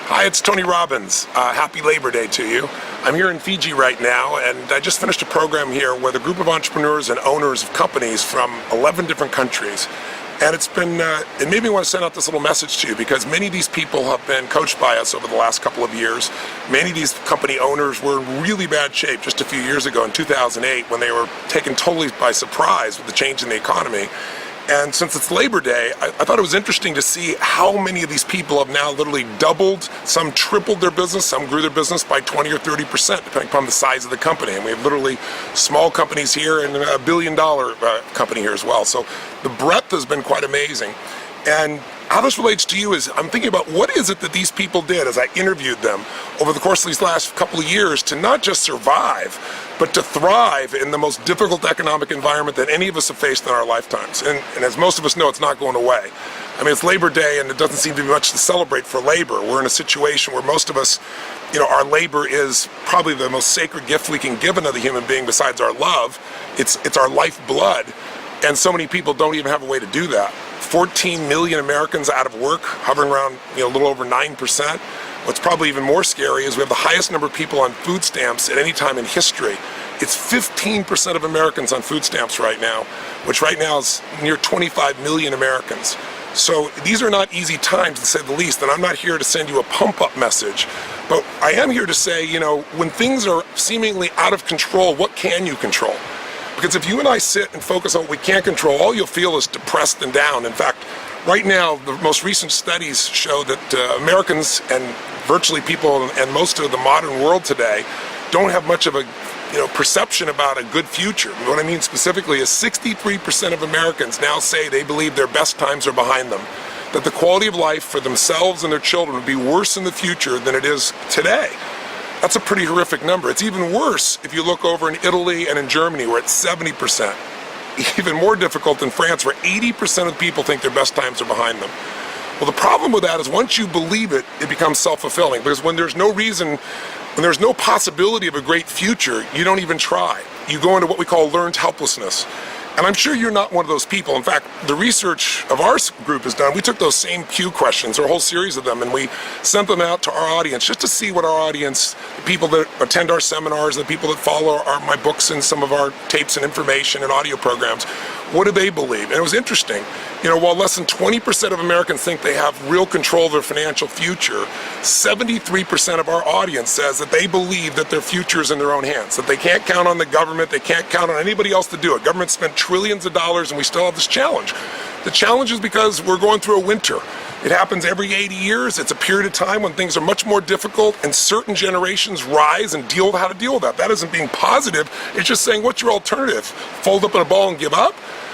Hi, it's Tony Robbins. Happy Labor Day to you. I'm here in Fiji right now, and I just finished a program here with a group of entrepreneurs and owners of companies from 11 different countries. And it made me want to send out this little message to you because many of these people have been coached by us over the last couple of years. Many of these company owners were in really bad shape just a few years ago in 2008 when they were taken totally by surprise with the change in the economy. And since it's Labor Day, I thought it was interesting to see how many of these people have now literally doubled, some tripled their business, some grew their business by 20 or 30%, depending upon the size of the company. And we have literally small companies here and $1 billion company here as well. So the breadth has been quite amazing. And how this relates to you is I'm thinking about what is it that these people did as I interviewed them over the course of these last couple of years to not just survive, but to thrive in the most difficult economic environment that any of us have faced in our lifetimes. And as most of us know, it's not going away. I mean, it's Labor Day and it doesn't seem to be much to celebrate for labor. We're in a situation where most of us, our labor is probably the most sacred gift we can give another human being besides our love. It's our lifeblood. And so many people don't even have a way to do that. 14 million Americans out of work, hovering around a little over 9%. What's probably even more scary is we have the highest number of people on food stamps at any time in history. It's 15% of Americans on food stamps right now, which right now is near 25 million Americans. So these are not easy times, to say the least, and I'm not here to send you a pump-up message, but I am here to say, when things are seemingly out of control, what can you control? Because if you and I sit and focus on what we can't control, all you'll feel is depressed and down. In fact, right now, the most recent studies show that Americans and virtually people and most of the modern world today don't have much of a perception about a good future. What I mean specifically is 63% of Americans now say they believe their best times are behind them, that the quality of life for themselves and their children will be worse in the future than it is today. That's a pretty horrific number. It's even worse if you look over in Italy and in Germany, where it's 70%. Even more difficult in France, where 80% of people think their best times are behind them. Well, the problem with that is once you believe it, it becomes self-fulfilling. Because when there's no possibility of a great future, you don't even try. You go into what we call learned helplessness. And I'm sure you're not one of those people. In fact, the research of our group is done. We took those same Q questions, or a whole series of them, and we sent them out to our audience just to see what our audience, the people that attend our seminars, the people that follow my books and some of our tapes and information and audio programs, what do they believe? And it was interesting. While less than 20% of Americans think they have real control of their financial future, 73% of our audience says that they believe that their future is in their own hands, that they can't count on the government, they can't count on anybody else to do it. Government spent trillions of dollars and we still have this challenge. The challenge is because we're going through a winter. It happens every 80 years. It's a period of time when things are much more difficult and certain generations rise and deal with how to deal with that. That isn't being positive. It's just saying, what's your alternative? Fold up in a ball and give up?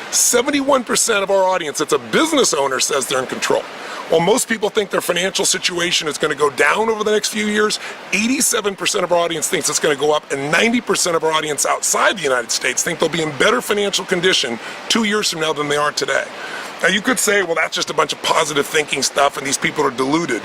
71% of our audience that's a business owner says they're in control. While most people think their financial situation is going to go down over the next few years, 87% of our audience thinks it's going to go up, and 90% of our audience outside the United States think they'll be in better financial condition 2 years from now than they are today. Now you could say, well, that's just a bunch of positive thinking stuff and these people are deluded.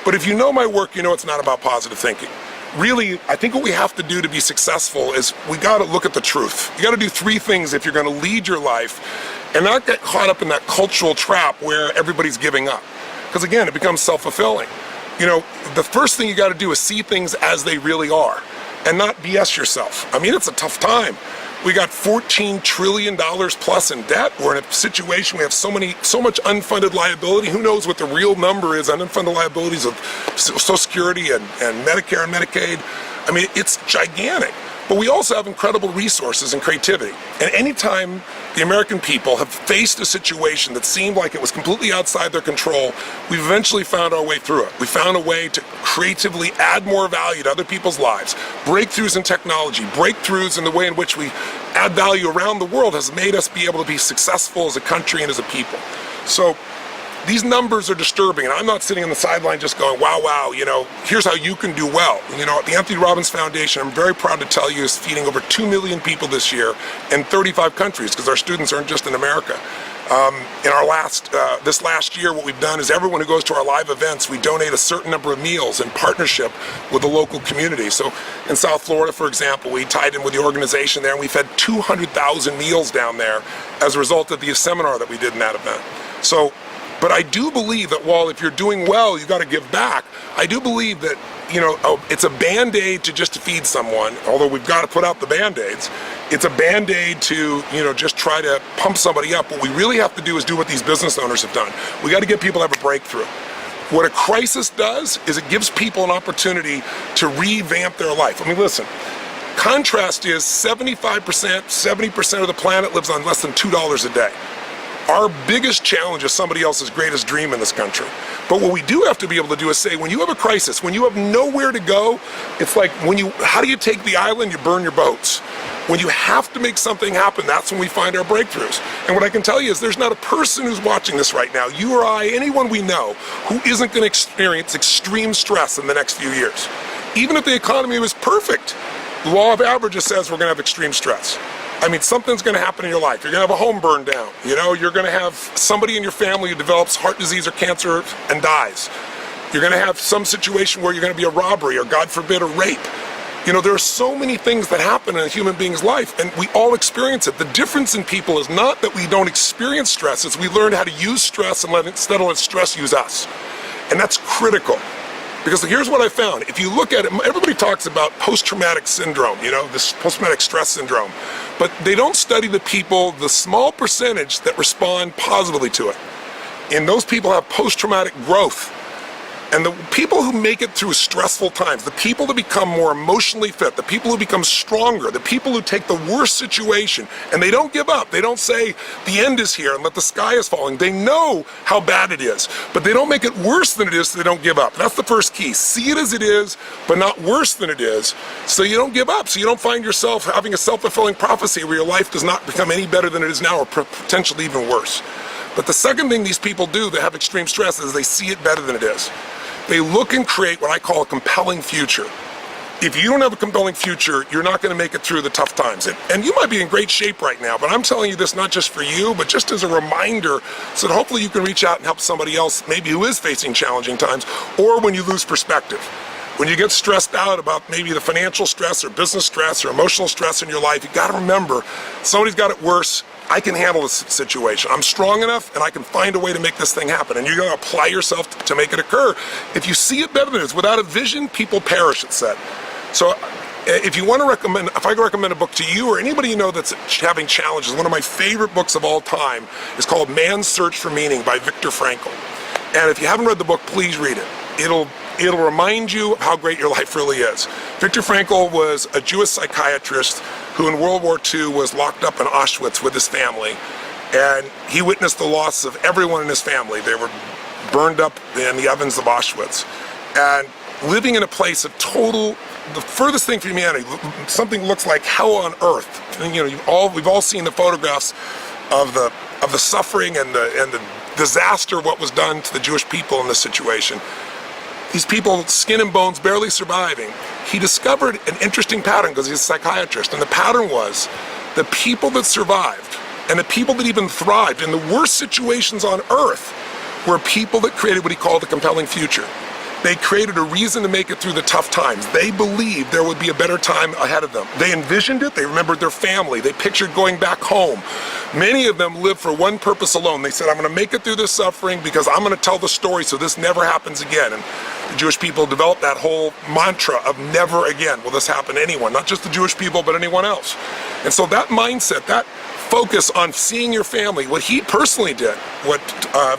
But if you know my work, you know it's not about positive thinking. Really, I think what we have to do to be successful is we got to look at the truth. You got to do three things if you're going to lead your life and not get caught up in that cultural trap where everybody's giving up. Because again, it becomes self-fulfilling. The first thing you got to do is see things as they really are and not BS yourself. I mean, it's a tough time. We got $14 trillion plus in debt. We're in a situation we have so much unfunded liability. Who knows what the real number is on unfunded liabilities of Social Security and Medicare and Medicaid. I mean, it's gigantic. But we also have incredible resources and creativity. And anytime the American people have faced a situation that seemed like it was completely outside their control, we've eventually found our way through it. We found a way to creatively add more value to other people's lives. Breakthroughs in technology, breakthroughs in the way in which we add value around the world has made us be able to be successful as a country and as a people. So these numbers are disturbing, and I'm not sitting on the sideline just going, wow, here's how you can do well. The Tony Robbins Foundation, I'm very proud to tell you, is feeding over 2 million people this year in 35 countries, because our students aren't just in America. In our this last year, what we've done is everyone who goes to our live events, we donate a certain number of meals in partnership with the local community. So in South Florida, for example, we tied in with the organization there, and we fed 200,000 meals down there as a result of the seminar that we did in that event. So But I do believe that while if you're doing well, you got to give back, I do believe that, it's a Band-Aid to just to feed someone, although we've got to put out the Band-Aids. It's a Band-Aid to, just try to pump somebody up. What we really have to do is do what these business owners have done. We got to get people to have a breakthrough. What a crisis does is it gives people an opportunity to revamp their life. I mean, listen, contrast is 75%, 70% of the planet lives on less than $2 a day. Our biggest challenge is somebody else's greatest dream in this country. But what we do have to be able to do is say, when you have a crisis, when you have nowhere to go, it's like how do you take the island? You burn your boats. When you have to make something happen, that's when we find our breakthroughs. And what I can tell you is there's not a person who's watching this right now, you or I, anyone we know, who isn't going to experience extreme stress in the next few years. Even if the economy was perfect, the law of averages says we're going to have extreme stress. I mean, something's going to happen in your life. You're going to have a home burned down. You're going to have somebody in your family who develops heart disease or cancer and dies. You're going to have some situation where you're going to be a robbery or, God forbid, a rape. There are so many things that happen in a human being's life, and we all experience it. The difference in people is not that we don't experience stress, it's we learn how to use stress and instead of let stress use us. And that's critical. Because here's what I found. If you look at it, everybody talks about post-traumatic syndrome, this post-traumatic stress syndrome. But they don't study the people, the small percentage that respond positively to it. And those people have post-traumatic growth. And the people who make it through stressful times, the people that become more emotionally fit, the people who become stronger, the people who take the worst situation, and they don't give up. They don't say, the end is here and let the sky is falling. They know how bad it is, but they don't make it worse than it is so they don't give up. That's the first key. See it as it is, but not worse than it is, so you don't give up. So you don't find yourself having a self-fulfilling prophecy where your life does not become any better than it is now or potentially even worse. But the second thing these people do that have extreme stress is they see it better than it is. They look and create what I call a compelling future. If you don't have a compelling future, you're not going to make it through the tough times. And you might be in great shape right now, but I'm telling you this not just for you, but just as a reminder so that hopefully you can reach out and help somebody else maybe who is facing challenging times, or when you lose perspective. When you get stressed out about maybe the financial stress or business stress or emotional stress in your life, you got to remember, somebody's got it worse. I can handle this situation. I'm strong enough and I can find a way to make this thing happen. And you're going to apply yourself to make it occur. If you see it better than it is, without a vision, people perish, it said. So if you want to recommend, if I could recommend a book to you or anybody you know that's having challenges, one of my favorite books of all time is called Man's Search for Meaning by Viktor Frankl. And if you haven't read the book, please read it. It'll remind you of how great your life really is. Viktor Frankl was a Jewish psychiatrist who in World War II was locked up in Auschwitz with his family. And he witnessed the loss of everyone in his family. They were burned up in the ovens of Auschwitz. And living in a place of the furthest thing from humanity, something looks like hell on earth. And, we've all seen the photographs of the suffering and the disaster of what was done to the Jewish people in this situation. These people, skin and bones, barely surviving. He discovered an interesting pattern because he's a psychiatrist, and the pattern was the people that survived and the people that even thrived in the worst situations on earth were people that created what he called the compelling future. They created a reason to make it through the tough times. They believed there would be a better time ahead of them. They envisioned it, they remembered their family, they pictured going back home. Many of them lived for one purpose alone. They said, I'm going to make it through this suffering because I'm going to tell the story so this never happens again. And the Jewish people developed that whole mantra of never again will this happen to anyone, not just the Jewish people, but anyone else. And so that mindset, that focus on seeing your family, what he personally did, what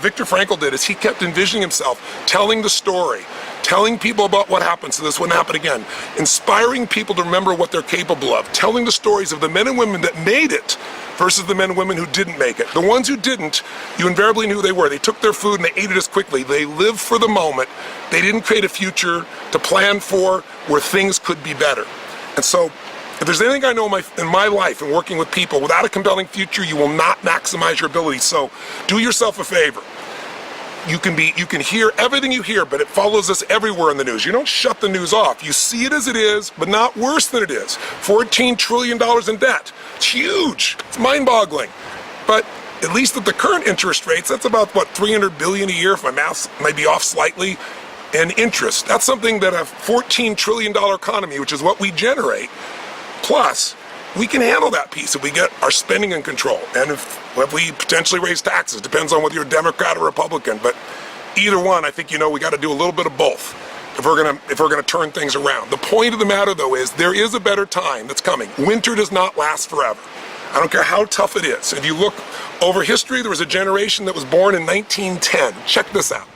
Viktor Frankl did, is he kept envisioning himself telling the story, telling people about what happened so this wouldn't happen again, inspiring people to remember what they're capable of, telling the stories of the men and women that made it versus the men and women who didn't make it. The ones who didn't, you invariably knew who they were. They took their food and they ate it as quickly. They lived for the moment. They didn't create a future to plan for where things could be better. And so, if there's anything I know in my life and working with people, without a compelling future, you will not maximize your ability. So do yourself a favor. You can hear everything you hear, but it follows us everywhere in the news. You don't shut the news off. You see it as it is, but not worse than it is. $14 trillion in debt. It's huge. It's mind-boggling. But at least at the current interest rates, that's about, $300 billion a year, if my math might be off slightly, in interest. That's something that a $14 trillion economy, which is what we generate, plus we can handle that piece if we get our spending in control, and if we potentially raise taxes. Depends on whether you're a Democrat or Republican, but either one, I think, we got to do a little bit of both if we're gonna turn things around. The point of the matter, though, is there is a better time that's coming. Winter does not last forever. I don't care how tough it is. If you look over history, there was a generation that was born in 1910. Check this out.